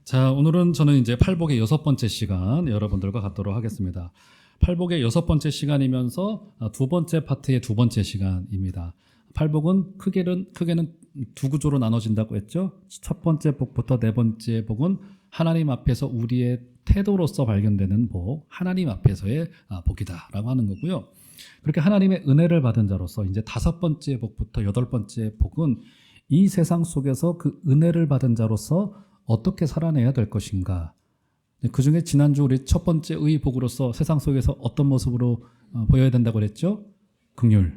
자, 오늘은 저는 이제 팔복의 6번째 시간 여러분들과 갖도록 하겠습니다. 팔복의 6번째 시간이면서 두 번째 파트의 2번째 시간입니다. 팔복은 크게는 두 구조로 나눠진다고 했죠. 첫 번째 복부터 네 번째 복은 하나님 앞에서 우리의 태도로서 발견되는 복, 하나님 앞에서의 복이다라고 하는 거고요. 그렇게 하나님의 은혜를 받은 자로서 이제 5번째 복부터 8번째 복은 이 세상 속에서 그 은혜를 받은 자로서 어떻게 살아내야 될 것인가. 그 중에 지난주 우리 첫 번째의 복으로서 세상 속에서 어떤 모습으로 보여야 된다고 그랬죠? 긍휼,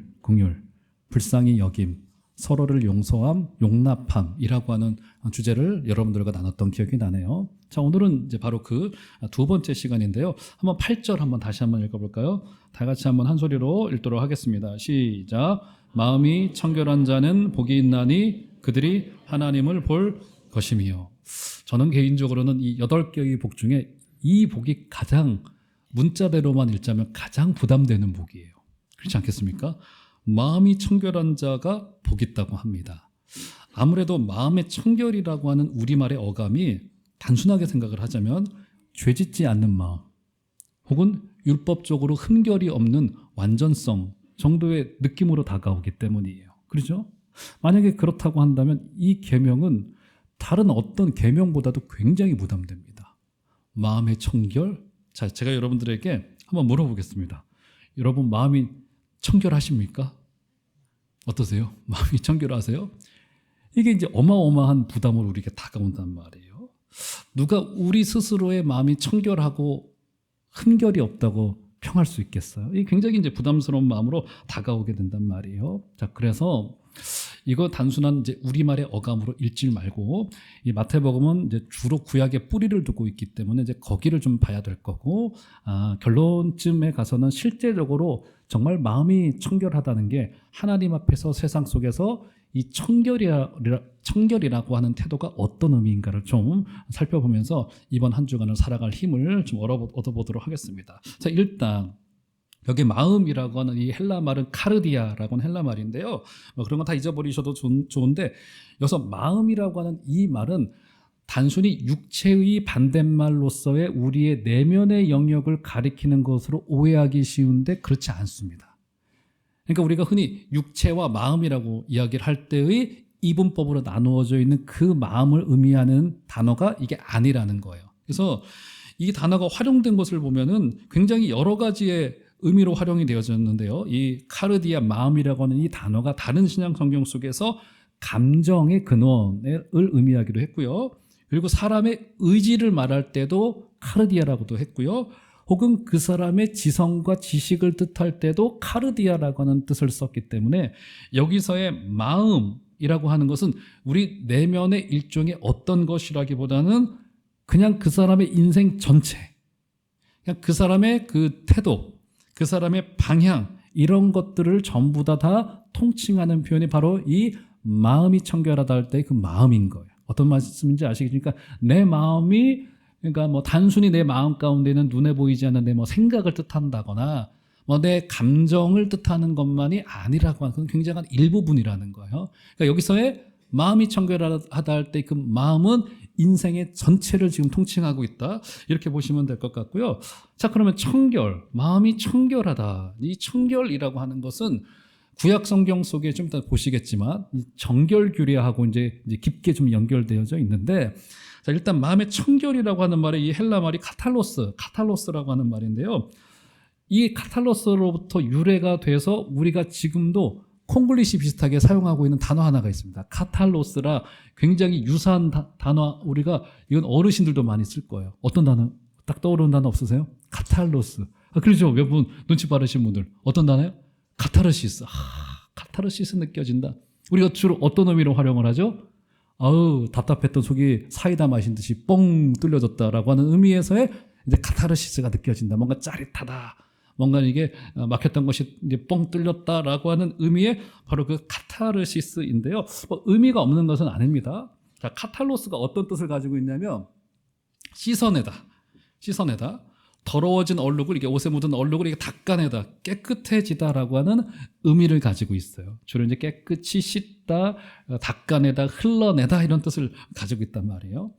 불쌍히 여김, 서로를 용서함, 용납함이라고 하는 주제를 여러분들과 나눴던 기억이 나네요. 자, 오늘은 이제 바로 그 두 번째 시간인데요. 한번 8절 한번 다시 한번 읽어볼까요? 다 같이 한번 한 소리로 읽도록 하겠습니다. 시작. 마음이 청결한 자는 복이 있나니 그들이 하나님을 볼 것임이요. 저는 개인적으로는 이 8개의 복 중에 이 복이 가장 문자대로만 읽자면 가장 부담되는 복이에요. 그렇지 않겠습니까? 마음이 청결한 자가 복 있다고 합니다. 아무래도 마음의 청결이라고 하는 우리말의 어감이 단순하게 생각을 하자면 죄짓지 않는 마음 혹은 율법적으로 흠결이 없는 완전성 정도의 느낌으로 다가오기 때문이에요. 그렇죠? 만약에 그렇다고 한다면 이 계명은 다른 어떤 계명보다도 굉장히 부담됩니다. 마음의 청결? 자, 제가 여러분들에게 한번 물어보겠습니다. 여러분 마음이 청결하십니까? 어떠세요? 마음이 청결하세요? 이게 이제 어마어마한 부담으로 우리에게 다가온단 말이에요. 누가 우리 스스로의 마음이 청결하고 흠결이 없다고 평할 수 있겠어요? 이게 굉장히 이제 부담스러운 마음으로 다가오게 된단 말이에요. 자, 그래서 이거 단순한 이제 우리말의 어감으로 읽지 말고 이 마태복음은 이제 주로 구약의 뿌리를 두고 있기 때문에 이제 거기를 좀 봐야 될 거고 결론쯤에 가서는 실제적으로 정말 마음이 청결하다는 게 하나님 앞에서 세상 속에서 이 청결이라고 하는 태도가 어떤 의미인가를 좀 살펴보면서 이번 한 주간을 살아갈 힘을 좀 얻어보도록 하겠습니다. 자, 일단 여기 마음이라고 하는 이 헬라 말은 카르디아라고 하는 헬라 말인데요. 그런 건 다 잊어버리셔도 좋은데 여기서 마음이라고 하는 이 말은 단순히 육체의 반대말로서의 우리의 내면의 영역을 가리키는 것으로 오해하기 쉬운데 그렇지 않습니다. 그러니까 우리가 흔히 육체와 마음이라고 이야기를 할 때의 이분법으로 나누어져 있는 그 마음을 의미하는 단어가 이게 아니라는 거예요. 그래서 이 단어가 활용된 것을 보면은 굉장히 여러 가지의 의미로 활용이 되어졌는데요. 이 카르디아 마음이라고 하는 이 단어가 다른 신약 성경 속에서 감정의 근원을 의미하기도 했고요. 그리고 사람의 의지를 말할 때도 카르디아라고도 했고요. 혹은 그 사람의 지성과 지식을 뜻할 때도 카르디아라고 하는 뜻을 썼기 때문에 여기서의 마음이라고 하는 것은 우리 내면의 일종의 어떤 것이라기보다는 그냥 그 사람의 인생 전체, 그냥 그 사람의 그 태도, 그 사람의 방향 이런 것들을 전부 다 통칭하는 표현이 바로 이 마음이 청결하다 할 때 그 마음인 거예요. 어떤 말씀인지 아시겠습니까? 내 마음이 그러니까 뭐 단순히 내 마음 가운데는 눈에 보이지 않는 내 뭐 생각을 뜻한다거나 뭐 내 감정을 뜻하는 것만이 아니라고 하는 굉장한 일부분이라는 거예요. 그러니까 여기서의 마음이 청결하다 할 때 그 마음은 인생의 전체를 지금 통칭하고 있다. 이렇게 보시면 될 것 같고요. 자, 그러면 청결, 마음이 청결하다. 이 청결이라고 하는 것은 구약 성경 속에 좀 이따 보시겠지만 정결규례하고 이제 깊게 좀 연결되어져 있는데 자, 일단 마음의 청결이라고 하는 말에 이 헬라 말이 카탈로스라고 하는 말인데요. 이 카탈로스로부터 유래가 돼서 우리가 지금도 콩글리시 비슷하게 사용하고 있는 단어 하나가 있습니다. 카탈로스라 굉장히 유사한 단어 우리가 이건 어르신들도 많이 쓸 거예요. 어떤 단어? 딱 떠오르는 단어 없으세요? 카탈로스. 그렇죠. 몇 분 눈치 빠르신 분들. 어떤 단어요? 카타르시스. 카타르시스 느껴진다. 우리가 주로 어떤 의미로 활용을 하죠? 아우 답답했던 속이 사이다 마신 듯이 뻥 뚫려졌다라고 하는 의미에서의 이제 카타르시스가 느껴진다. 뭔가 짜릿하다. 뭔가 이게 막혔던 것이 이제 뻥 뚫렸다라고 하는 의미의 바로 그 카타르시스인데요. 의미가 없는 것은 아닙니다. 자, 카탈로스가 어떤 뜻을 가지고 있냐면 씻어내다. 더러워진 얼룩을 이게 옷에 묻은 얼룩을 이게 닦아내다, 깨끗해지다라고 하는 의미를 가지고 있어요. 주로 이제 깨끗이 씻다, 닦아내다, 흘러내다 이런 뜻을 가지고 있단 말이에요.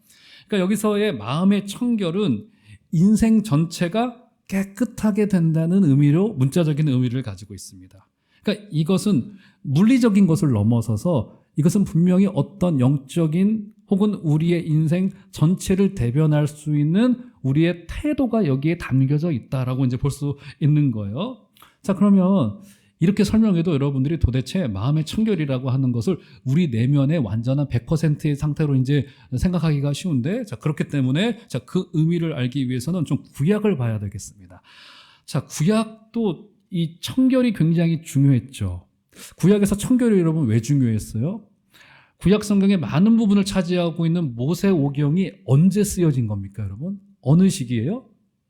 그러니까 여기서의 마음의 청결은 인생 전체가 깨끗하게 된다는 의미로 문자적인 의미를 가지고 있습니다. 그러니까 이것은 물리적인 것을 넘어서서 이것은 분명히 어떤 영적인 혹은 우리의 인생 전체를 대변할 수 있는 우리의 태도가 여기에 담겨져 있다라고 이제 볼 수 있는 거예요. 자, 그러면 이렇게 설명해도 여러분들이 도대체 마음의 청결이라고 하는 것을 우리 내면의 완전한 100%의 상태로 이제 생각하기가 쉬운데, 자, 그렇기 때문에 자, 그 의미를 알기 위해서는 좀 구약을 봐야 되겠습니다. 자, 구약도 이 청결이 굉장히 중요했죠. 구약에서 청결이 여러분 왜 중요했어요? 구약 성경의 많은 부분을 차지하고 있는 모세오경이 언제 쓰여진 겁니까, 여러분? 어느 시기예요?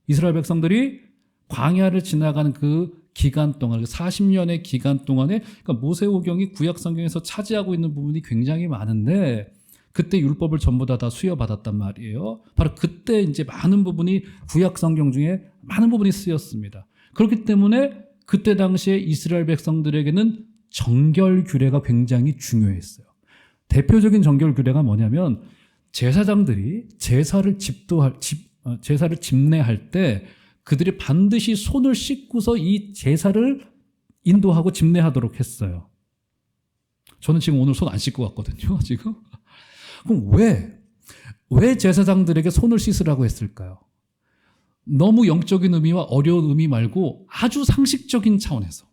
이스라엘 백성들이 광야를 지나가는 그 기간 동안, 40년의 기간 동안에 그러니까 모세오경이 구약 성경에서 차지하고 있는 부분이 굉장히 많은데 그때 율법을 전부 다 수여받았단 말이에요. 바로 그때 이제 많은 부분이 구약 성경 중에 많은 부분이 쓰였습니다. 그렇기 때문에 그때 당시에 이스라엘 백성들에게는 정결 규례가 굉장히 중요했어요. 대표적인 정결 규례가 뭐냐면 제사장들이 제사를 집례할 때 그들이 반드시 손을 씻고서 이 제사를 인도하고 집례하도록 했어요. 저는 지금 오늘 손 안 씻고 왔거든요, 지금. 그럼 왜 제사장들에게 손을 씻으라고 했을까요? 너무 영적인 의미와 어려운 의미 말고 아주 상식적인 차원에서.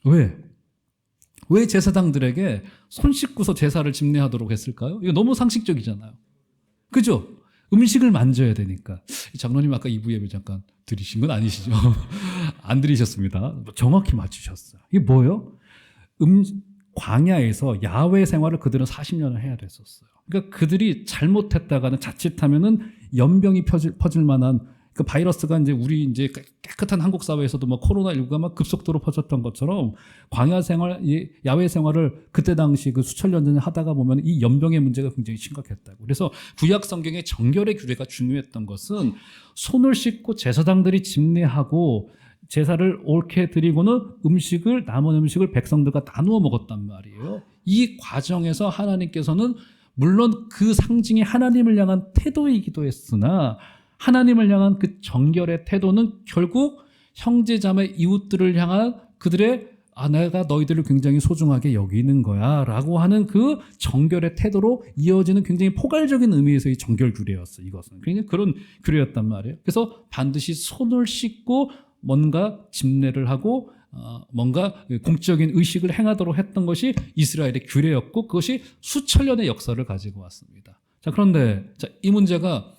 왜 제사장들에게 손 씻고서 제사를 집례하도록 했을까요? 이거 너무 상식적이잖아요. 그죠? 음식을 만져야 되니까. 장로님 아까 2부 예배 잠깐 들으신 건 아니시죠? 안 들으셨습니다. 정확히 맞추셨어요. 이게 뭐예요? 광야에서 야외 생활을 그들은 40년을 해야 됐었어요. 그러니까 그들이 잘못했다가는 자칫하면은 연병이 퍼질 만한 그 바이러스가 우리 깨끗한 한국 사회에서도 코로나19가 막 급속도로 퍼졌던 것처럼 광야 생활, 야외 생활을 그때 당시 그 수천 년 전에 하다가 보면 이 연병의 문제가 굉장히 심각했다고. 그래서 구약 성경의 정결의 규례가 중요했던 것은 손을 씻고 제사장들이 집례하고 제사를 옳게 드리고는 남은 음식을 백성들과 나누어 먹었단 말이에요. 이 과정에서 하나님께서는 물론 그 상징이 하나님을 향한 태도이기도 했으나 하나님을 향한 그 정결의 태도는 결국 형제자매 이웃들을 향한 그들의 내가 너희들을 굉장히 소중하게 여기는 거야 라고 하는 그 정결의 태도로 이어지는 굉장히 포괄적인 의미에서의 정결 규례였어요. 이것은 굉장히 그런 규례였단 말이에요. 그래서 반드시 손을 씻고 뭔가 집례를 하고 뭔가 공적인 의식을 행하도록 했던 것이 이스라엘의 규례였고 그것이 수천 년의 역사를 가지고 왔습니다. 자, 그런데 이 문제가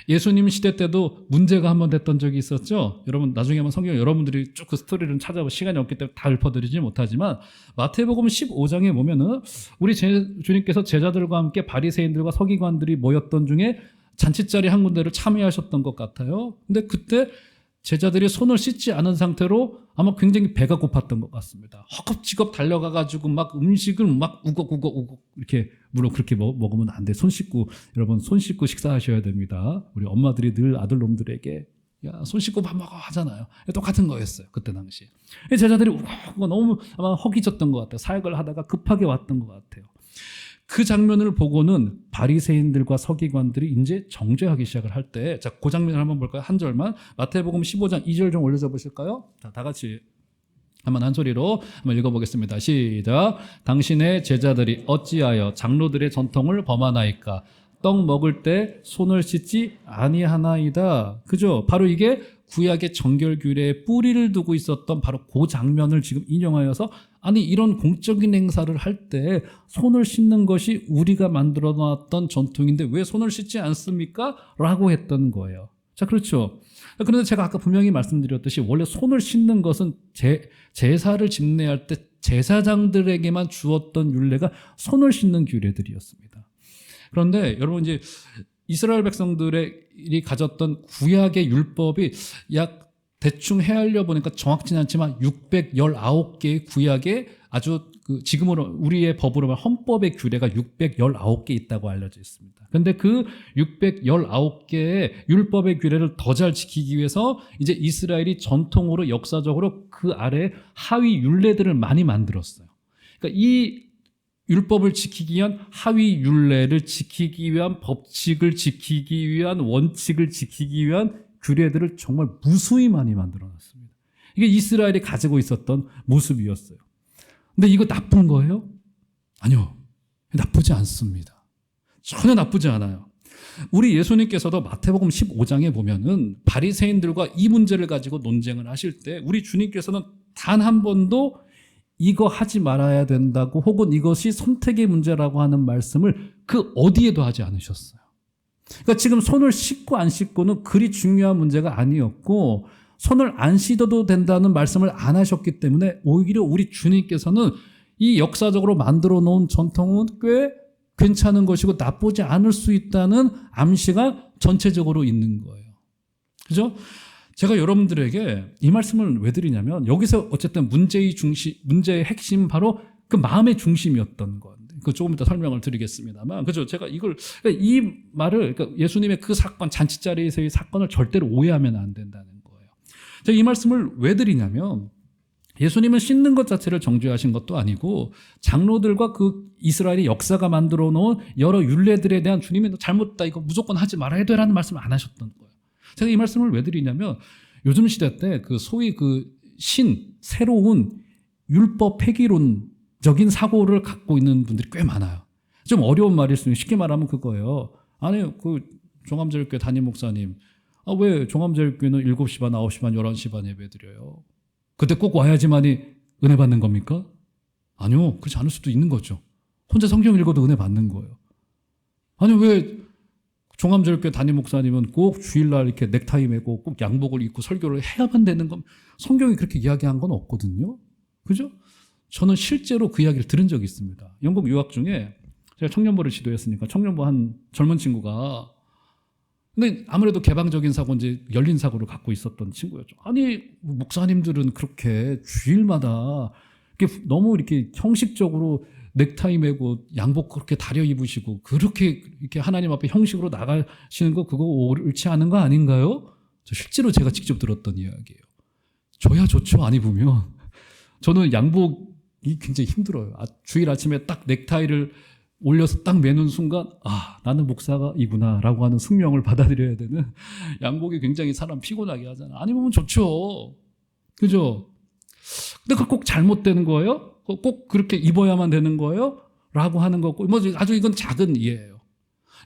예수님 시대 때도 문제가 한번 됐던 적이 있었죠. 여러분 나중에 한번 성경 여러분들이 쭉 그 스토리를 찾아보고 시간이 없기 때문에 다 읊어드리지 못하지만 마태복음 15장에 보면은 우리 주님께서 제자들과 함께 바리새인들과 서기관들이 모였던 중에 잔치자리 한 군데를 참여하셨던 것 같아요. 근데 그때 제자들이 손을 씻지 않은 상태로 아마 굉장히 배가 고팠던 것 같습니다. 허겁지겁 달려가가지고 막 음식을 막 우걱우걱 이렇게 물론 그렇게 먹으면 안 돼. 여러분 손 씻고 식사하셔야 됩니다. 우리 엄마들이 늘 아들놈들에게 야, 손 씻고 밥 먹어 하잖아요. 똑같은 거였어요. 그때 당시에. 제자들이 우걱우걱 너무 아마 허기졌던 것 같아요. 사역을 하다가 급하게 왔던 것 같아요. 그 장면을 보고는 바리새인들과 서기관들이 이제 정죄하기 시작을 할 때, 자, 그 장면을 한번 볼까요? 한 절만. 마태복음 15장 2절 좀 올려줘 보실까요? 자, 다 같이 한번 한 소리로 한번 읽어보겠습니다. 시작. 당신의 제자들이 어찌하여 장로들의 전통을 범하나이까? 떡 먹을 때 손을 씻지 아니하나이다. 그죠? 바로 이게 구약의 정결 규례에 뿌리를 두고 있었던 바로 그 장면을 지금 인용하여서 아니 이런 공적인 행사를 할 때 손을 씻는 것이 우리가 만들어 놨던 전통인데 왜 손을 씻지 않습니까? 라고 했던 거예요. 자, 그렇죠. 그런데 제가 아까 분명히 말씀드렸듯이 원래 손을 씻는 것은 제사를 집례할 때 제사장들에게만 주었던 율례가 손을 씻는 규례들이었습니다. 그런데 여러분 이제 이스라엘 백성들이 가졌던 구약의 율법이 약 대충 헤아려 보니까 정확치는 않지만 619개의 구약에 아주 지금으로 우리의 법으로 말하면 헌법의 규례가 619개 있다고 알려져 있습니다. 그런데 그 619개의 율법의 규례를 더 잘 지키기 위해서 이제 이스라엘이 전통으로 역사적으로 그 아래 하위 율례들을 많이 만들었어요. 그러니까 이 율법을 지키기 위한 하위 율례를 지키기 위한 법칙을 지키기 위한 원칙을 지키기 위한 규례들을 정말 무수히 많이 만들어놨습니다. 이게 이스라엘이 가지고 있었던 모습이었어요. 근데 이거 나쁜 거예요? 아니요. 나쁘지 않습니다. 전혀 나쁘지 않아요. 우리 예수님께서도 마태복음 15장에 보면은 바리새인들과 이 문제를 가지고 논쟁을 하실 때 우리 주님께서는 단 한 번도 이거 하지 말아야 된다고 혹은 이것이 선택의 문제라고 하는 말씀을 그 어디에도 하지 않으셨어요. 그러니까 지금 손을 씻고 안 씻고는 그리 중요한 문제가 아니었고 손을 안 씻어도 된다는 말씀을 안 하셨기 때문에 오히려 우리 주님께서는 이 역사적으로 만들어 놓은 전통은 꽤 괜찮은 것이고 나쁘지 않을 수 있다는 암시가 전체적으로 있는 거예요. 그죠? 제가 여러분들에게 이 말씀을 왜 드리냐면 여기서 어쨌든 문제의 핵심 바로 그 마음의 중심이었던 건데 그 조금 이따 설명을 드리겠습니다만 그죠? 제가 이 말을 그러니까 예수님의 그 사건 잔치자리에서의 사건을 절대로 오해하면 안 된다는 거예요. 제가 이 말씀을 왜 드리냐면 예수님은 씻는 것 자체를 정죄하신 것도 아니고 장로들과 그 이스라엘의 역사가 만들어 놓은 여러 율례들에 대한 주님의 잘못다 이거 무조건 하지 말아야 돼라는 말씀을 안 하셨던 거예요. 제가 이 말씀을 왜 드리냐면 요즘 시대 때 그 소위 그 새로운 율법 폐기론적인 사고를 갖고 있는 분들이 꽤 많아요. 좀 어려운 말일 수 있는 쉽게 말하면 그거예요. 아니 그 종암제일교회 담임 목사님 왜 종암제일교회는 7시 반, 9시 반, 11시 반 예배 드려요? 그때 꼭 와야지만이 은혜 받는 겁니까? 아니요. 그렇지 않을 수도 있는 거죠. 혼자 성경 읽어도 은혜 받는 거예요. 아니 왜 종암제일교회 담임 목사님은 꼭 주일날 이렇게 넥타이 매고 꼭 양복을 입고 설교를 해야만 되는 건 성경이 그렇게 이야기한 건 없거든요. 그죠? 저는 실제로 그 이야기를 들은 적이 있습니다. 영국 유학 중에 제가 청년부를 지도했으니까 청년부 한 젊은 친구가 근데 아무래도 개방적인 사고인지 열린 사고를 갖고 있었던 친구였죠. 아니 목사님들은 그렇게 주일마다 이렇게 너무 이렇게 형식적으로 넥타이 매고 양복 그렇게 다려 입으시고 그렇게 이렇게 하나님 앞에 형식으로 나가시는 거 그거 옳지 않은 거 아닌가요? 저 실제로 제가 직접 들었던 이야기예요. 저야 좋죠 안 입으면. 저는 양복이 굉장히 힘들어요. 주일 아침에 딱 넥타이를 올려서 딱 매는 순간 나는 목사가이구나 라고 하는 숙명을 받아들여야 되는 양복이 굉장히 사람 피곤하게 하잖아. 안 입으면 좋죠. 그죠? 근데 그거 꼭 잘못되는 거예요? 꼭 그렇게 입어야만 되는 거예요? 라고 하는 거고 아주 이건 작은 이해예요.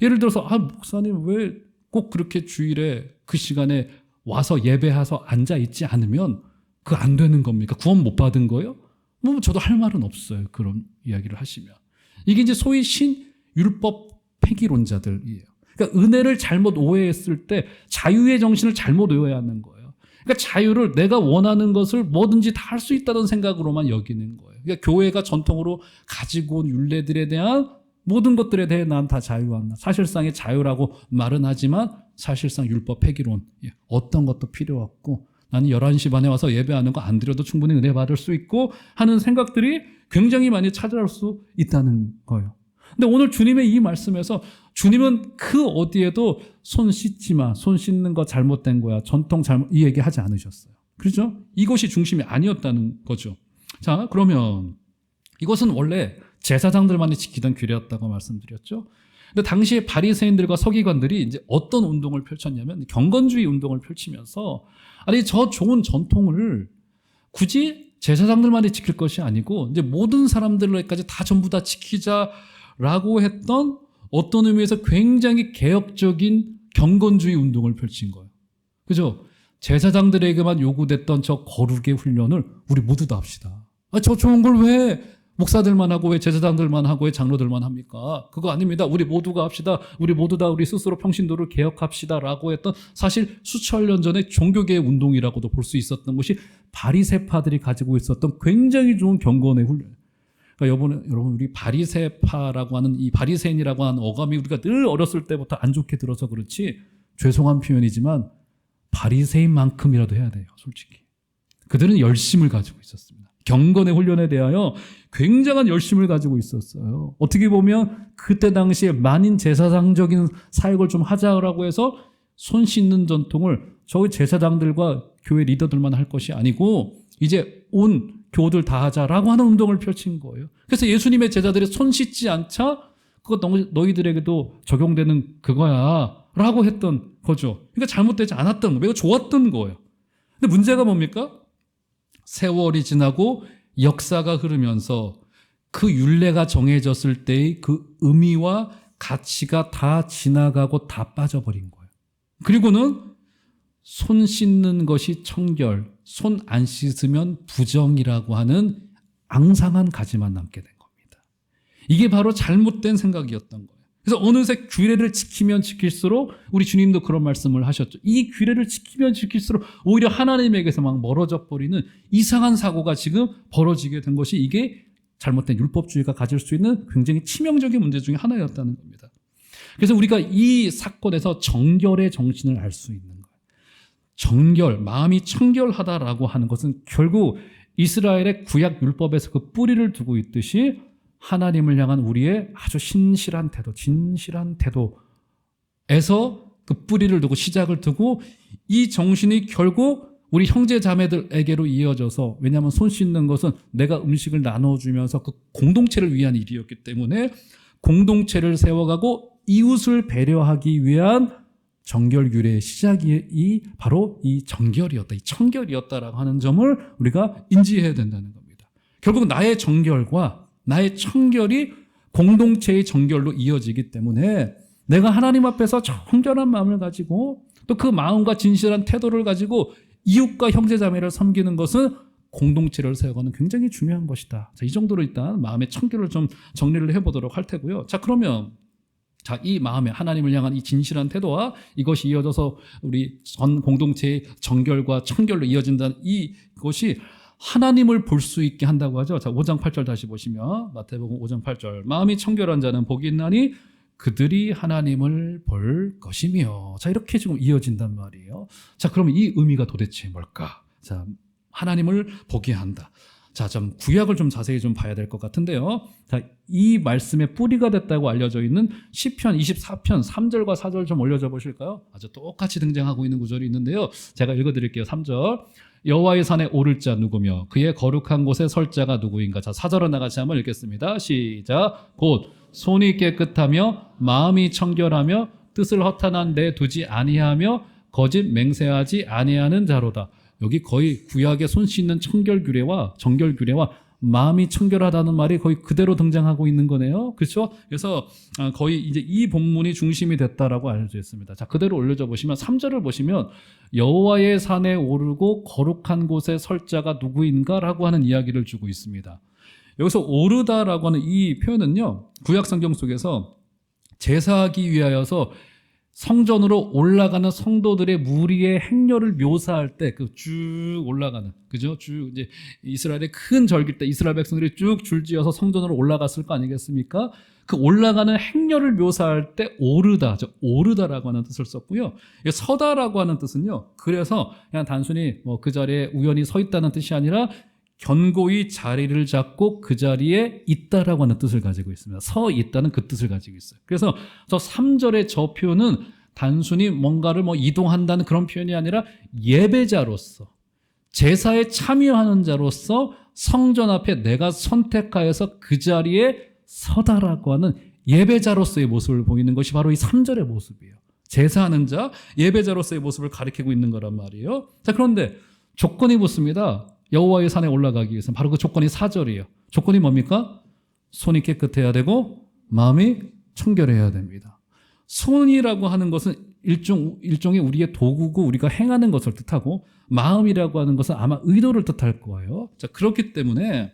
예를 들어서 목사님 왜 꼭 그렇게 주일에 그 시간에 와서 예배해서 앉아있지 않으면 그거 안 되는 겁니까? 구원 못 받은 거예요? 저도 할 말은 없어요. 그런 이야기를 하시면. 이게 이제 소위 신율법 폐기론자들이에요. 그러니까 은혜를 잘못 오해했을 때 자유의 정신을 잘못 오해하는 거예요. 그러니까 자유를 내가 원하는 것을 뭐든지 다 할 수 있다는 생각으로만 여기는 거예요. 그러니까 교회가 전통으로 가지고 온 율례들에 대한 모든 것들에 대해 난 다 자유한다. 사실상의 자유라고 말은 하지만 사실상 율법 폐기론 어떤 것도 필요 없고 나는 11시 반에 와서 예배하는 거 안 드려도 충분히 은혜 받을 수 있고 하는 생각들이 굉장히 많이 찾아올 수 있다는 거예요. 근데 오늘 주님의 이 말씀에서 주님은 그 어디에도 손 씻지 마, 손 씻는 거 잘못된 거야, 전통 잘못 이 얘기 하지 않으셨어요. 그렇죠? 이것이 중심이 아니었다는 거죠. 자, 그러면 이것은 원래 제사장들만이 지키던 규례였다고 말씀드렸죠. 근데 당시에 바리새인들과 서기관들이 이제 어떤 운동을 펼쳤냐면 경건주의 운동을 펼치면서 아니 저 좋은 전통을 굳이 제사장들만이 지킬 것이 아니고 이제 모든 사람들까지 다 전부 다 지키자라고 했던 어떤 의미에서 굉장히 개혁적인 경건주의 운동을 펼친 거예요. 그죠? 제사장들에게만 요구됐던 저 거룩의 훈련을 우리 모두 다 합시다. 저 좋은 걸 왜 목사들만 하고 왜 제사장들만 하고 왜 장로들만 합니까? 그거 아닙니다. 우리 모두가 합시다. 우리 모두 다 우리 스스로 평신도를 개혁합시다라고 했던 사실 수천 년 전의 종교계의 운동이라고도 볼 수 있었던 것이 바리새파들이 가지고 있었던 굉장히 좋은 경건의 훈련. 그러니까 여러분 우리 바리새파라고 하는 이 바리새인이라고 하는 어감이 우리가 늘 어렸을 때부터 안 좋게 들어서 그렇지 죄송한 표현이지만 바리새인만큼이라도 해야 돼요. 솔직히. 그들은 열심을 가지고 있었습니다. 경건의 훈련에 대하여 굉장한 열심을 가지고 있었어요. 어떻게 보면 그때 당시에 만인 제사장적인 사역을 좀 하자라고 해서 손 씻는 전통을 저희 제사장들과 교회 리더들만 할 것이 아니고 이제 온 교들 다 하자라고 하는 운동을 펼친 거예요. 그래서 예수님의 제자들이 손 씻지 않자 그거 너희들에게도 적용되는 그거야 라고 했던 거죠. 그러니까 잘못되지 않았던 거예요. 이거 좋았던 거예요. 근데 문제가 뭡니까? 세월이 지나고 역사가 흐르면서 그 율례가 정해졌을 때의 그 의미와 가치가 다 지나가고 다 빠져버린 거예요. 그리고는 손 씻는 것이 청결, 손 안 씻으면 부정이라고 하는 앙상한 가지만 남게 된 겁니다. 이게 바로 잘못된 생각이었던 거예요. 그래서 어느새 규례를 지키면 지킬수록 우리 주님도 그런 말씀을 하셨죠. 이 규례를 지키면 지킬수록 오히려 하나님에게서 막 멀어져 버리는 이상한 사고가 지금 벌어지게 된 것이 이게 잘못된 율법주의가 가질 수 있는 굉장히 치명적인 문제 중에 하나였다는 겁니다. 그래서 우리가 이 사건에서 정결의 정신을 알 수 있는 거예요. 정결, 마음이 청결하다라고 하는 것은 결국 이스라엘의 구약 율법에서 그 뿌리를 두고 있듯이 하나님을 향한 우리의 아주 신실한 태도, 진실한 태도에서 그 뿌리를 두고 시작을 두고 이 정신이 결국 우리 형제 자매들에게로 이어져서, 왜냐하면 손 씻는 것은 내가 음식을 나눠주면서 그 공동체를 위한 일이었기 때문에 공동체를 세워가고 이웃을 배려하기 위한 정결 규례의 시작이 바로 이 정결이었다, 이 청결이었다라고 하는 점을 우리가 인지해야 된다는 겁니다. 결국 나의 정결과 나의 청결이 공동체의 정결로 이어지기 때문에 내가 하나님 앞에서 청결한 마음을 가지고 또 그 마음과 진실한 태도를 가지고 이웃과 형제자매를 섬기는 것은 공동체를 세워가는 굉장히 중요한 것이다. 자, 이 정도로 일단 마음의 청결을 좀 정리를 해보도록 할 테고요. 자, 그러면 이 마음에 하나님을 향한 이 진실한 태도와 이것이 이어져서 우리 전 공동체의 정결과 청결로 이어진다는 이것이 하나님을 볼 수 있게 한다고 하죠. 자, 5장 8절 다시 보시면 마태복음 5장 8절 마음이 청결한 자는 복이 있나니 그들이 하나님을 볼 것이며. 자, 이렇게 지금 이어진단 말이에요. 자, 그러면 이 의미가 도대체 뭘까? 자, 하나님을 보게 한다. 자, 좀 구약을 좀 자세히 좀 봐야 될 것 같은데요. 자, 이 말씀의 뿌리가 됐다고 알려져 있는 시편 24편 3절과 4절 좀 올려줘 보실까요? 아주 똑같이 등장하고 있는 구절이 있는데요. 제가 읽어드릴게요. 3절. 여호와의 산에 오를 자 누구며 그의 거룩한 곳에 설 자가 누구인가. 자, 4절은 나같이 한번 읽겠습니다. 시작. 곧 손이 깨끗하며 마음이 청결하며 뜻을 허탄한 데 두지 아니하며 거짓 맹세하지 아니하는 자로다. 여기 거의 구약의 손 씻는 청결 규례와 정결 규례와 마음이 청결하다는 말이 거의 그대로 등장하고 있는 거네요. 그렇죠? 그래서 거의 이제 이 본문이 중심이 됐다라고 알려져 있습니다. 자, 그대로 올려져 보시면 3절을 보시면 여호와의 산에 오르고 거룩한 곳에 설 자가 누구인가라고 하는 이야기를 주고 있습니다. 여기서 오르다라고 하는 이 표현은요, 구약 성경 속에서 제사하기 위하여서 성전으로 올라가는 성도들의 무리의 행렬을 묘사할 때 그 쭉 올라가는, 그죠? 쭉 이제 이스라엘의 큰 절기 때 이스라엘 백성들이 쭉 줄지어서 성전으로 올라갔을 거 아니겠습니까? 그 올라가는 행렬을 묘사할 때 오르다, 오르다라고 하는 뜻을 썼고요. 서다라고 하는 뜻은요, 그래서 그냥 단순히 뭐 그 자리에 우연히 서 있다는 뜻이 아니라 견고히 자리를 잡고 그 자리에 있다라고 하는 뜻을 가지고 있습니다. 서 있다는 그 뜻을 가지고 있어요. 그래서 저 3절의 저 표현은 단순히 뭔가를 뭐 이동한다는 그런 표현이 아니라 예배자로서, 제사에 참여하는 자로서 성전 앞에 내가 선택하여서 그 자리에 서다라고 하는 예배자로서의 모습을 보이는 것이 바로 이 3절의 모습이에요. 제사하는 자, 예배자로서의 모습을 가리키고 있는 거란 말이에요. 자, 그런데 조건이 붙습니다. 여호와의 산에 올라가기 위해서는 바로 그 조건이 4절이에요. 조건이 뭡니까? 손이 깨끗해야 되고 마음이 청결해야 됩니다. 손이라고 하는 것은 일종의 우리의 도구고 우리가 행하는 것을 뜻하고, 마음이라고 하는 것은 아마 의도를 뜻할 거예요. 자, 그렇기 때문에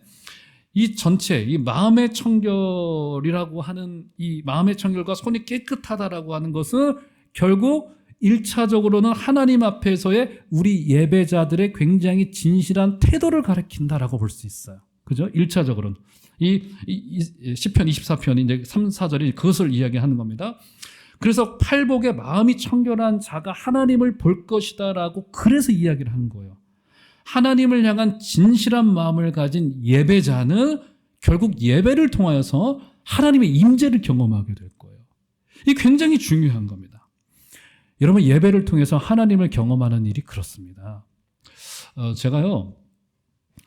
이 전체, 이 마음의 청결이라고 하는 이 마음의 청결과 손이 깨끗하다라고 하는 것은 결국 1차적으로는 하나님 앞에서의 우리 예배자들의 굉장히 진실한 태도를 가리킨다라고 볼 수 있어요. 그죠? 1차적으로는. 이 시편 24편 이제 3, 4절이 그것을 이야기하는 겁니다. 그래서 팔복의 마음이 청결한 자가 하나님을 볼 것이다라고 그래서 이야기를 한 거예요. 하나님을 향한 진실한 마음을 가진 예배자는 결국 예배를 통하여서 하나님의 임재를 경험하게 될 거예요. 이게 굉장히 중요한 겁니다. 여러분, 예배를 통해서 하나님을 경험하는 일이 그렇습니다. 제가요,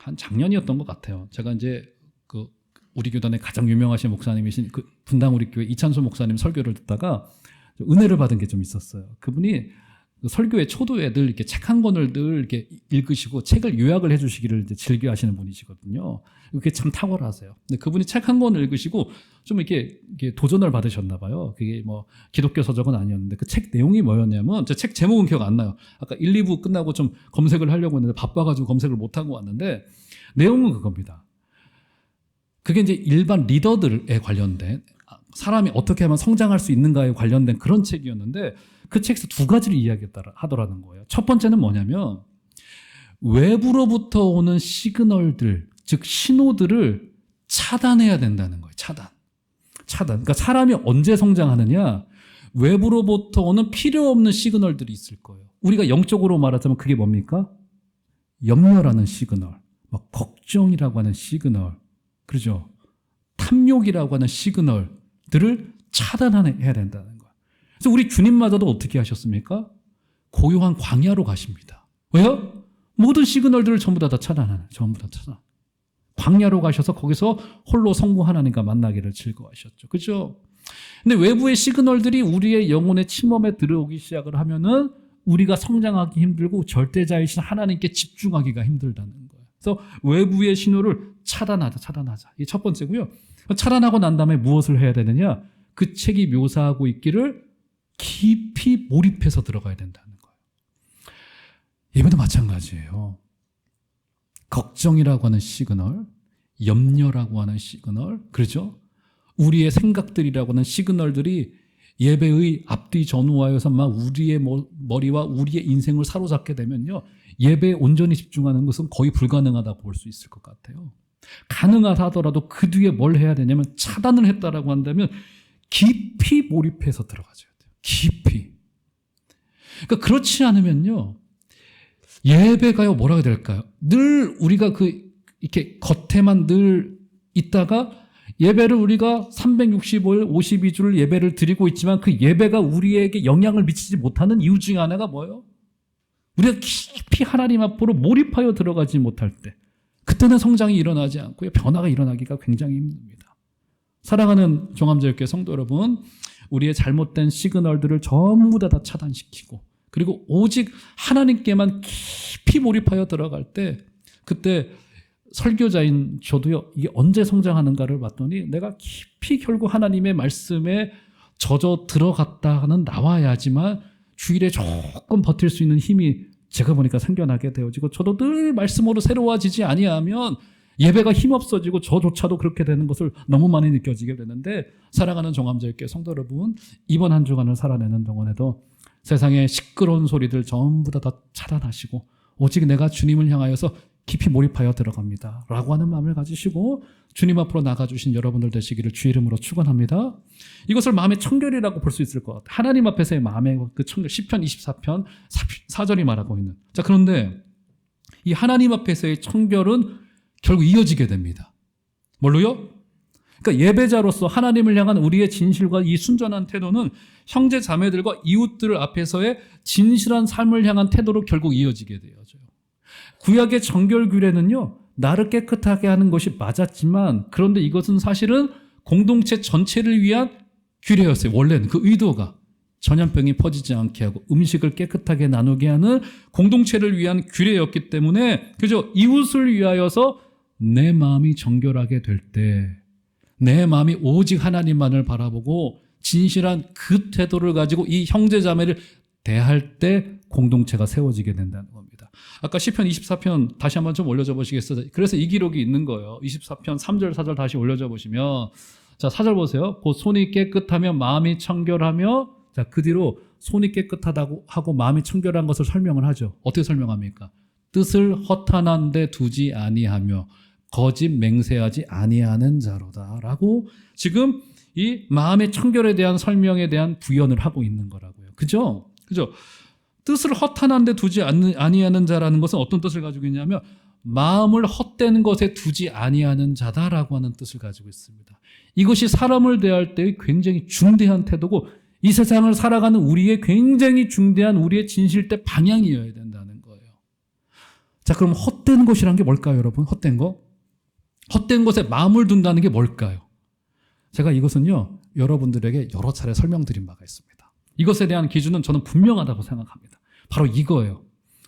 한 작년이었던 것 같아요. 제가 이제 그 우리 교단의 가장 유명하신 목사님이신 그 분당 우리 교회 이찬수 목사님 설교를 듣다가 은혜를 받은 게 좀 있었어요. 그분이 설교의 초도에 늘 이렇게 책 한 권을 늘 이렇게 읽으시고 책을 요약을 해주시기를 이제 즐겨 하시는 분이시거든요. 그게 참 탁월하세요. 근데 그분이 책 한 권을 읽으시고 좀 이렇게 도전을 받으셨나 봐요. 그게 뭐 기독교 서적은 아니었는데 그 책 내용이 뭐였냐면 제 책 제목은 기억 안 나요. 아까 1, 2부 끝나고 좀 검색을 하려고 했는데 바빠가지고 검색을 못하고 왔는데 내용은 그겁니다. 그게 이제 일반 리더들에 관련된 사람이 어떻게 하면 성장할 수 있는가에 관련된 그런 책이었는데 그 책에서 두 가지를 이야기하더라는 거예요. 첫 번째는 뭐냐면 외부로부터 오는 시그널들, 즉 신호들을 차단해야 된다는 거예요. 차단. 그러니까 사람이 언제 성장하느냐? 외부로부터 오는 필요 없는 시그널들이 있을 거예요. 우리가 영적으로 말하자면 그게 뭡니까? 염려라는 시그널, 막 걱정이라고 하는 시그널, 그렇죠? 탐욕이라고 하는 시그널들을 차단해야 된다는 거예요. 그래서 우리 주님마저도 어떻게 하셨습니까? 고요한 광야로 가십니다. 왜요? 모든 시그널들을 전부 다 차단하는, 전부 다 차단. 광야로 가셔서 거기서 홀로 성부 하나님과 만나기를 즐거워하셨죠. 그죠? 근데 외부의 시그널들이 우리의 영혼의 침범에 들어오기 시작을 하면은 우리가 성장하기 힘들고 절대자이신 하나님께 집중하기가 힘들다는 거예요. 그래서 외부의 신호를 차단하자. 이게 첫 번째고요. 차단하고 난 다음에 무엇을 해야 되느냐? 그 책이 묘사하고 있기를 깊이 몰입해서 들어가야 된다는 거예요. 예배도 마찬가지예요. 걱정이라고 하는 시그널, 염려라고 하는 시그널, 그렇죠? 우리의 생각들이라고 하는 시그널들이 예배의 앞뒤 전후하여서 막 우리의 머리와 우리의 인생을 사로잡게 되면요, 예배에 온전히 집중하는 것은 거의 불가능하다고 볼 수 있을 것 같아요. 가능하다 하더라도 그 뒤에 뭘 해야 되냐면 차단을 했다라고 한다면 깊이 몰입해서 들어가줘야 돼요. 깊이. 그러니까 그렇지 않으면요, 예배가요 뭐라고 해야 될까요? 늘 우리가 이렇게 겉에만 늘 있다가 예배를 우리가 365일 52주를 예배를 드리고 있지만 그 예배가 우리에게 영향을 미치지 못하는 이유 중에 하나가 뭐예요? 우리가 깊이 하나님 앞으로 몰입하여 들어가지 못할 때, 그때는 성장이 일어나지 않고요, 변화가 일어나기가 굉장히 힘듭니다. 사랑하는 종합제일교회 성도 여러분, 우리의 잘못된 시그널들을 전부 다 차단시키고 그리고 오직 하나님께만 깊이 몰입하여 들어갈 때, 그때 설교자인 저도요, 이게 언제 성장하는가를 봤더니 내가 깊이 결국 하나님의 말씀에 젖어 들어갔다는 나와야지만 주일에 조금 버틸 수 있는 힘이 제가 보니까 생겨나게 되어지고, 저도 늘 말씀으로 새로워지지 아니하면 예배가 힘없어지고 저조차도 그렇게 되는 것을 너무 많이 느껴지게 되는데, 사랑하는 종합제일교회 성도 여러분, 이번 한 주간을 살아내는 동안에도 세상의 시끄러운 소리들 전부 다 차단하시고 오직 내가 주님을 향하여서 깊이 몰입하여 들어갑니다 라고 하는 마음을 가지시고 주님 앞으로 나가주신 여러분들 되시기를 주의 이름으로 축원합니다. 이것을 마음의 청결이라고 볼 수 있을 것 같아요. 하나님 앞에서의 마음의 그 청결, 시편 24편 4절이 말하고 있는. 자, 그런데 이 하나님 앞에서의 청결은 결국 이어지게 됩니다. 뭘로요? 그러니까 예배자로서 하나님을 향한 우리의 진실과 이 순전한 태도는 형제 자매들과 이웃들 앞에서의 진실한 삶을 향한 태도로 결국 이어지게 되어져요. 구약의 정결 규례는요, 나를 깨끗하게 하는 것이 맞았지만, 그런데 이것은 사실은 공동체 전체를 위한 규례였어요. 원래는 그 의도가 전염병이 퍼지지 않게 하고 음식을 깨끗하게 나누게 하는 공동체를 위한 규례였기 때문에, 그죠? 이웃을 위하여서 내 마음이 정결하게 될 때, 내 마음이 오직 하나님만을 바라보고 진실한 그 태도를 가지고 이 형제 자매를 대할 때 공동체가 세워지게 된다는 겁니다. 아까 시편 24편 다시 한번 좀 올려줘 보시겠어요? 그래서 이 기록이 있는 거예요. 24편 3절 4절 다시 올려줘 보시면, 자, 4절 보세요. 곧 손이 깨끗하며 마음이 청결하며, 자, 그 뒤로 손이 깨끗하다고 하고 마음이 청결한 것을 설명을 하죠. 어떻게 설명합니까? 뜻을 허탄한 데 두지 아니하며 거짓 맹세하지 아니하는 자로다라고 지금 이 마음의 청결에 대한 설명에 대한 부연을 하고 있는 거라고요. 그죠? 뜻을 허탄한 데 두지 아니하는 자라는 것은 어떤 뜻을 가지고 있냐면 마음을 헛된 것에 두지 아니하는 자다라고 하는 뜻을 가지고 있습니다. 이것이 사람을 대할 때의 굉장히 중대한 태도고 이 세상을 살아가는 우리의 굉장히 중대한 우리의 진실된 방향이어야 된다는 거예요. 자, 그럼 헛된 것이란 게 뭘까요, 여러분? 헛된 거? 헛된 것에 마음을 둔다는 게 뭘까요? 제가 이것은요, 여러분들에게 여러 차례 설명드린 바가 있습니다. 이것에 대한 기준은 저는 분명하다고 생각합니다. 바로 이거예요.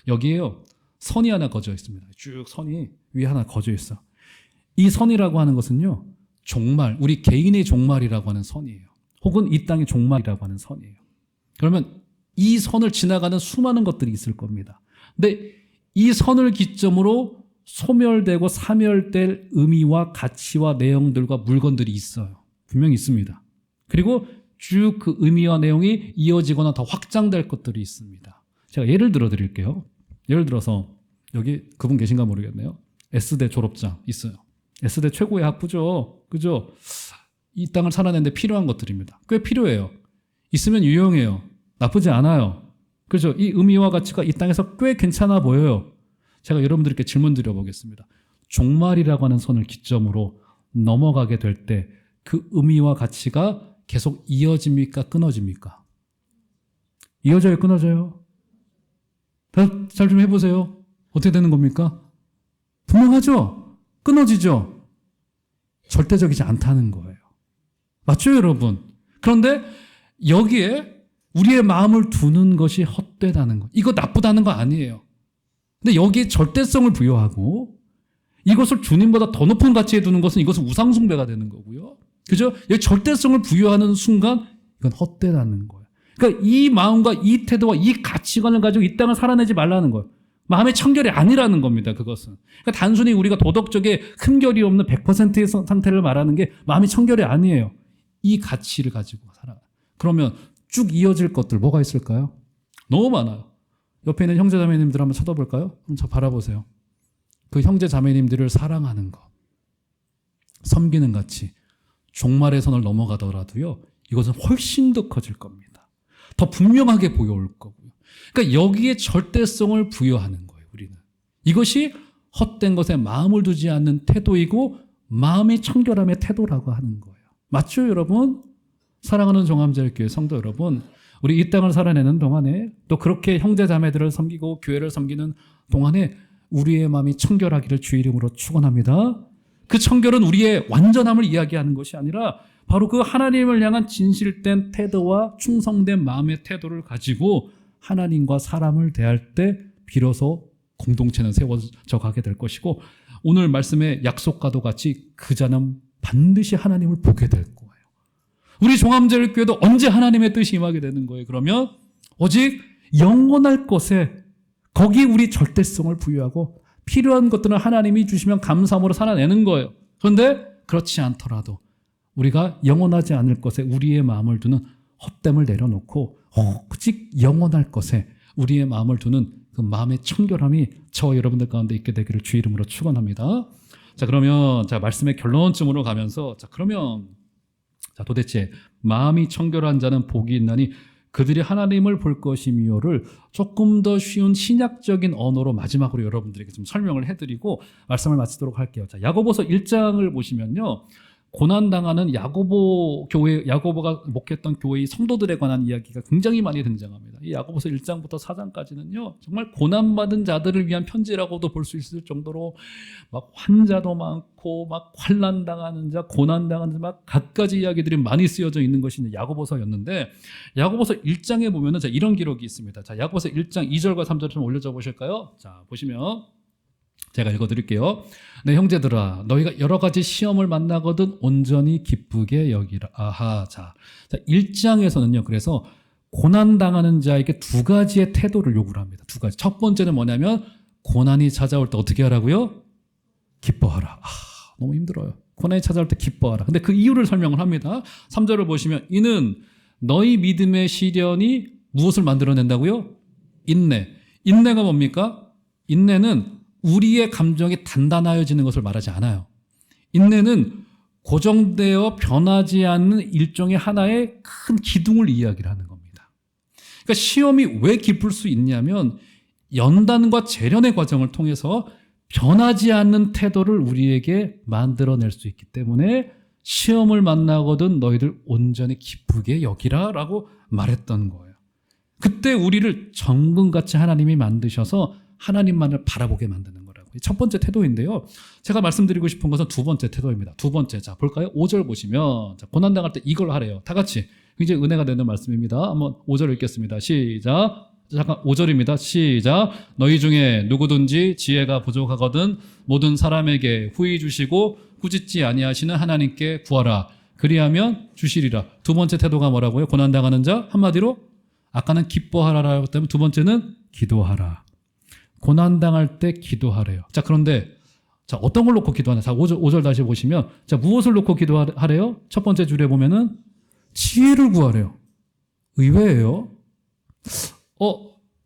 여기에요, 선이 하나 거져 있습니다. 쭉 선이 위에 하나 거져 있어. 이 선이라고 하는 것은요, 종말, 우리 개인의 종말이라고 하는 선이에요. 혹은 이 땅의 종말이라고 하는 선이에요. 그러면 이 선을 지나가는 수많은 것들이 있을 겁니다. 근데 이 선을 기점으로 소멸되고 사멸될 의미와 가치와 내용들과 물건들이 있어요. 분명히 있습니다. 그리고 쭉 그 의미와 내용이 이어지거나 더 확장될 것들이 있습니다. 제가 예를 들어 드릴게요. 예를 들어서 여기 그분 계신가 모르겠네요. S대 졸업장 있어요. S대 최고의 학부죠. 그죠? 이 땅을 살아내는데 필요한 것들입니다. 꽤 필요해요. 있으면 유용해요. 나쁘지 않아요. 그죠? 이 의미와 가치가 이 땅에서 꽤 괜찮아 보여요. 제가 여러분들께 질문 드려보겠습니다. 종말이라고 하는 선을 기점으로 넘어가게 될 때 그 의미와 가치가 계속 이어집니까? 끊어집니까? 이어져요? 끊어져요? 잘 좀 해보세요. 어떻게 되는 겁니까? 분명하죠? 끊어지죠? 절대적이지 않다는 거예요. 맞죠, 여러분? 그런데 여기에 우리의 마음을 두는 것이 헛되다는 거. 이거 나쁘다는 거 아니에요. 근데 여기에 절대성을 부여하고 이것을 주님보다 더 높은 가치에 두는 것은 이것은 우상숭배가 되는 거고요. 그죠? 여기 절대성을 부여하는 순간 이건 헛되다는 거예요. 그러니까 이 마음과 이 태도와 이 가치관을 가지고 이 땅을 살아내지 말라는 거예요. 마음의 청결이 아니라는 겁니다. 그것은. 그러니까 단순히 우리가 도덕적에 흠결이 없는 100%의 상태를 말하는 게 마음의 청결이 아니에요. 이 가치를 가지고 살아가요. 그러면 쭉 이어질 것들 뭐가 있을까요? 너무 많아요. 옆에 있는 형제 자매님들 한번 쳐다볼까요? 한번 저 바라보세요. 그 형제 자매님들을 사랑하는 것, 섬기는 가치, 종말의 선을 넘어가더라도요, 이것은 훨씬 더 커질 겁니다. 더 분명하게 보여올 거고요. 그러니까 여기에 절대성을 부여하는 거예요, 우리는. 이것이 헛된 것에 마음을 두지 않는 태도이고 마음의 청결함의 태도라고 하는 거예요. 맞죠, 여러분? 사랑하는 종암제일교회 성도 여러분, 우리 이 땅을 살아내는 동안에 또 그렇게 형제 자매들을 섬기고 교회를 섬기는 동안에 우리의 마음이 청결하기를 주의 이름으로 축원합니다. 그 청결은 우리의 완전함을 이야기하는 것이 아니라 바로 그 하나님을 향한 진실된 태도와 충성된 마음의 태도를 가지고 하나님과 사람을 대할 때 비로소 공동체는 세워져 가게 될 것이고, 오늘 말씀의 약속과도 같이 그 자는 반드시 하나님을 보게 될 거예요. 우리 종암제일교회도 언제 하나님의 뜻이 임하게 되는 거예요? 그러면 오직 영원할 것에 거기에 우리 절대성을 부여하고 필요한 것들은 하나님이 주시면 감사함으로 살아내는 거예요. 그런데 그렇지 않더라도 우리가 영원하지 않을 것에 우리의 마음을 두는 헛됨을 내려놓고 오직 영원할 것에 우리의 마음을 두는 그 마음의 청결함이 저와 여러분들 가운데 있게 되기를 주의 이름으로 축원합니다. 자, 그러면 자, 말씀의 결론쯤으로 가면서 그러면 도대체 마음이 청결한 자는 복이 있나니 그들이 하나님을 볼 것이며를 조금 더 쉬운 신약적인 언어로 마지막으로 여러분들에게 좀 설명을 해드리고 말씀을 마치도록 할게요. 자, 야고보서 1장을 보시면요, 고난당하는 야고보가 목했던 교회의 성도들에 관한 이야기가 굉장히 많이 등장합니다. 이 야고보서 1장부터 4장까지는요, 정말 고난받은 자들을 위한 편지라고도 볼 수 있을 정도로 막 환자도 많고 막 환난당하는 자, 고난당하는 자, 막 갖가지 이야기들이 많이 쓰여져 있는 것이 야고보서였는데, 야고보서 1장에 보면은 자, 이런 기록이 있습니다. 자, 야고보서 1장 2절과 3절을 좀 올려줘 보실까요? 자, 보시면 제가 읽어드릴게요. 네, 형제들아, 너희가 여러 가지 시험을 만나거든 온전히 기쁘게 여기라. 아하, 자 1장에서는요, 그래서 고난당하는 자에게 두 가지의 태도를 요구를 합니다. 두 가지. 첫 번째는 뭐냐면 고난이 찾아올 때 어떻게 하라고요? 기뻐하라. 너무 힘들어요. 고난이 찾아올 때 기뻐하라. 근데 그 이유를 설명을 합니다. 3절을 보시면 이는 너희 믿음의 시련이 무엇을 만들어낸다고요? 인내. 인내가 뭡니까? 인내는 우리의 감정이 단단해지는 것을 말하지 않아요. 인내는 고정되어 변하지 않는 일종의 하나의 큰 기둥을 이야기를 하는 겁니다. 그러니까 시험이 왜 기쁠 수 있냐면 연단과 재련의 과정을 통해서 변하지 않는 태도를 우리에게 만들어낼 수 있기 때문에 시험을 만나거든 너희들 온전히 기쁘게 여기라 라고 말했던 거예요. 그때 우리를 정금같이 하나님이 만드셔서 하나님만을 바라보게 만드는 거라고. 첫 번째 태도인데요. 제가 말씀드리고 싶은 것은 두 번째 태도입니다. 두 번째. 자, 볼까요? 5절 보시면, 자, 고난당할 때 이걸 하래요. 다 같이. 굉장히 은혜가 되는 말씀입니다. 한번 5절 읽겠습니다. 시작. 잠깐 5절입니다. 시작. 너희 중에 누구든지 지혜가 부족하거든 모든 사람에게 후히 주시고 꾸짖지 아니하시는 하나님께 구하라. 그리하면 주시리라. 두 번째 태도가 뭐라고요? 고난당하는 자 한마디로 아까는 기뻐하라라고 했다면 두 번째는 기도하라. 고난당할 때 기도하래요. 자, 그런데 자, 어떤 걸 놓고 기도하나? 자, 5절 다시 보시면 자, 무엇을 놓고 기도하래요? 첫 번째 줄에 보면은 지혜를 구하래요. 의외예요.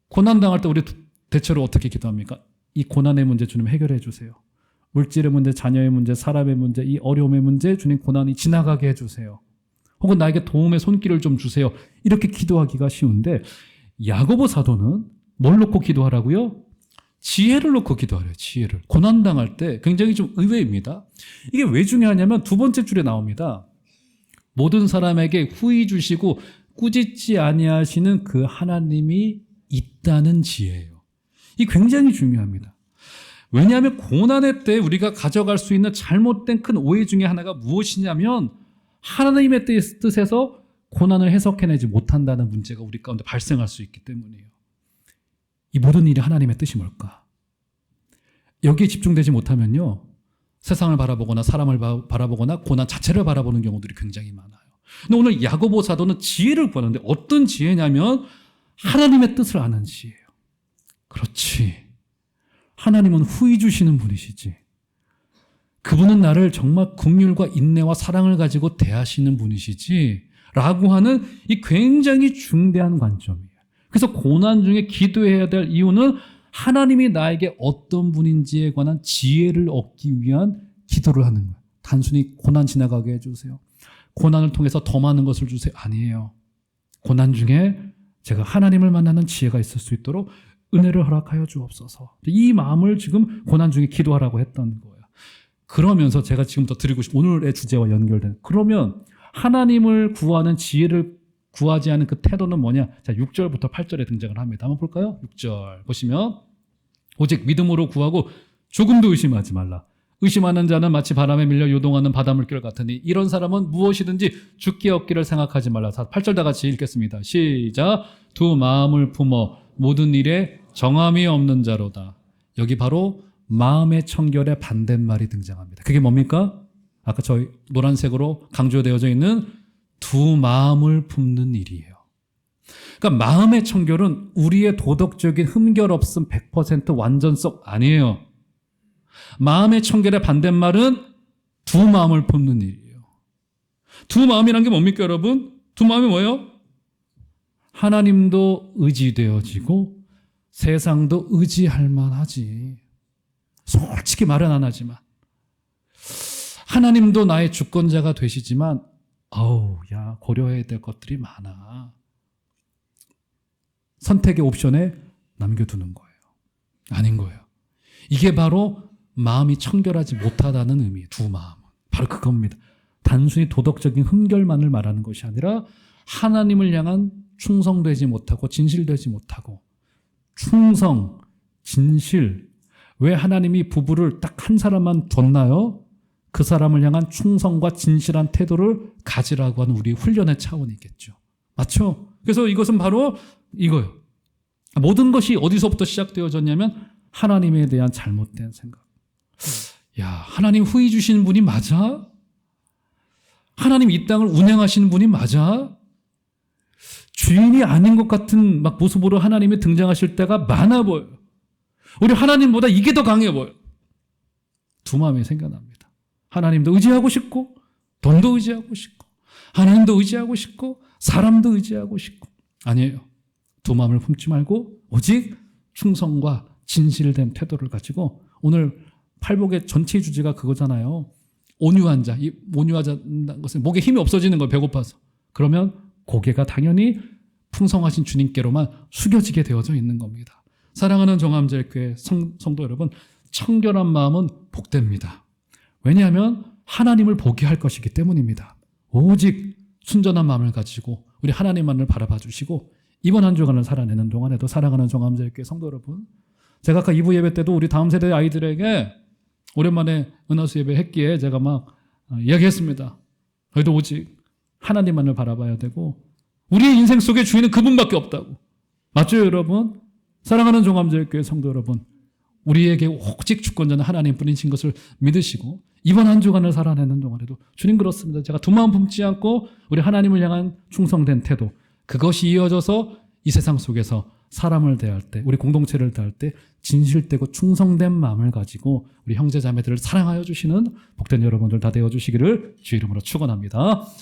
고난당할 때 우리 대체로 어떻게 기도합니까? 이 고난의 문제 주님 해결해 주세요. 물질의 문제, 자녀의 문제, 사람의 문제, 이 어려움의 문제 주님 고난이 지나가게 해주세요. 혹은 나에게 도움의 손길을 좀 주세요. 이렇게 기도하기가 쉬운데 야고보 사도는 뭘 놓고 기도하라고요? 지혜를 놓고 기도하래요. 지혜를. 고난당할 때 굉장히 좀 의외입니다. 이게 왜 중요하냐면 두 번째 줄에 나옵니다. 모든 사람에게 후히 주시고 꾸짖지 아니하시는 그 하나님이 있다는 지혜예요. 이 굉장히 중요합니다. 왜냐하면 고난의 때 우리가 가져갈 수 있는 잘못된 큰 오해 중에 하나가 무엇이냐면 하나님의 뜻에서 고난을 해석해내지 못한다는 문제가 우리 가운데 발생할 수 있기 때문이에요. 이 모든 일이 하나님의 뜻이 뭘까? 여기에 집중되지 못하면요. 세상을 바라보거나 사람을 바라보거나 고난 자체를 바라보는 경우들이 굉장히 많아요. 근데 오늘 야고보 사도는 지혜를 구하는데 어떤 지혜냐면 하나님의 뜻을 아는 지혜예요. 그렇지. 하나님은 후히 주시는 분이시지. 그분은 나를 정말 긍휼과 인내와 사랑을 가지고 대하시는 분이시지 라고 하는 이 굉장히 중대한 관점이에요. 그래서 고난 중에 기도해야 될 이유는 하나님이 나에게 어떤 분인지에 관한 지혜를 얻기 위한 기도를 하는 거예요. 단순히 고난 지나가게 해주세요. 고난을 통해서 더 많은 것을 주세요. 아니에요. 고난 중에 제가 하나님을 만나는 지혜가 있을 수 있도록 은혜를 허락하여 주옵소서. 이 마음을 지금 고난 중에 기도하라고 했던 거예요. 그러면서 제가 지금부터 드리고 싶은 오늘의 주제와 연결된 그러면 하나님을 구하는 지혜를 구하지 않은 그 태도는 뭐냐? 자, 6절부터 8절에 등장을 합니다. 한번 볼까요? 6절 보시면 오직 믿음으로 구하고 조금도 의심하지 말라. 의심하는 자는 마치 바람에 밀려 요동하는 바닷물결 같으니 이런 사람은 무엇이든지 죽게 얻기를 생각하지 말라. 8절 다 같이 읽겠습니다. 시작. 두 마음을 품어 모든 일에 정함이 없는 자로다. 여기 바로 마음의 청결의 반대말이 등장합니다. 그게 뭡니까? 아까 저희 노란색으로 강조되어져 있는 두 마음을 품는 일이에요. 그러니까 마음의 청결은 우리의 도덕적인 흠결 없음 100% 완전성 아니에요. 마음의 청결의 반대말은 두 마음을 품는 일이에요. 두 마음이란 게 뭡니까, 여러분? 두 마음이 뭐예요? 하나님도 의지되어지고 세상도 의지할 만하지. 솔직히 말은 안 하지만 하나님도 나의 주권자가 되시지만 야, 고려해야 될 것들이 많아. 선택의 옵션에 남겨두는 거예요. 아닌 거예요. 이게 바로 마음이 청결하지 못하다는 의미예요. 두 마음은. 바로 그겁니다. 단순히 도덕적인 흠결만을 말하는 것이 아니라 하나님을 향한 충성되지 못하고 진실되지 못하고 충성, 진실. 왜 하나님이 부부를 딱 한 사람만 줬나요? 그 사람을 향한 충성과 진실한 태도를 가지라고 하는 우리 훈련의 차원이 있겠죠. 맞죠? 그래서 이것은 바로 이거예요. 모든 것이 어디서부터 시작되어졌냐면 하나님에 대한 잘못된 생각. 야, 하나님 후히 주시는 분이 맞아? 하나님 이 땅을 운행하시는 분이 맞아? 주인이 아닌 것 같은 막 모습으로 하나님이 등장하실 때가 많아 보여요. 우리 하나님보다 이게 더 강해 보여요. 두 마음이 생겨납니다. 하나님도 의지하고 싶고 돈도 의지하고 싶고 하나님도 의지하고 싶고 사람도 의지하고 싶고 아니에요. 두 마음을 품지 말고 오직 충성과 진실된 태도를 가지고 오늘 팔복의 전체 주제가 그거잖아요. 온유한 자. 이 온유하자는 것은 목에 힘이 없어지는 거예요. 배고파서. 그러면 고개가 당연히 풍성하신 주님께로만 숙여지게 되어져 있는 겁니다. 사랑하는 정함제일교회 성도 여러분, 청결한 마음은 복됩니다. 왜냐하면 하나님을 보게 할 것이기 때문입니다. 오직 순전한 마음을 가지고 우리 하나님만을 바라봐 주시고 이번 한 주간을 살아내는 동안에도 사랑하는 정함제일교회 성도 여러분, 제가 아까 2부 예배 때도 우리 다음 세대 아이들에게 오랜만에 은하수 예배 했기에 제가 막 이야기했습니다. 저희도 오직 하나님만을 바라봐야 되고 우리의 인생 속에 주인은 그분밖에 없다고. 맞죠, 여러분? 사랑하는 종암제일교회 성도 여러분, 우리에게 오직 주권자는 하나님뿐이신 것을 믿으시고 이번 한 주간을 살아내는 동안에도 주님 그렇습니다. 제가 두 마음 품지 않고 우리 하나님을 향한 충성된 태도, 그것이 이어져서 이 세상 속에서 사람을 대할 때, 우리 공동체를 대할 때 진실되고 충성된 마음을 가지고 우리 형제 자매들을 사랑하여 주시는 복된 여러분들 다 되어 주시기를 주의 이름으로 축원합니다.